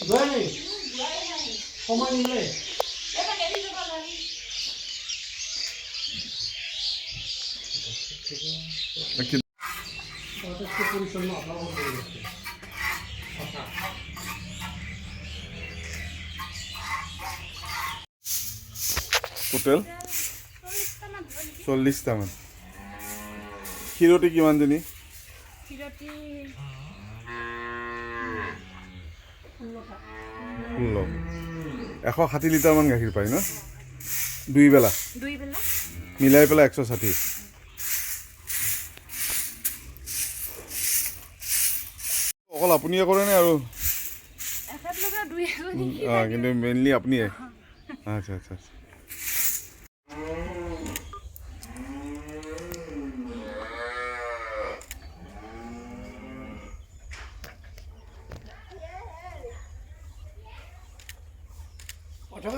যোৱাই নাই সময় নিলে পৰিচ্ছন্ন টোটেল 40টামান ক্ষীৰতি কিমানজনী 160 লিটাৰমান গাখীৰ পায় ন দুই বেলা মিলাই পেলাই 160 অকল আপুনিয়ে কৰে নে আৰু কিন্তু মেইনলি আপুনিয়ে আচ্ছা আচ্ছা কথা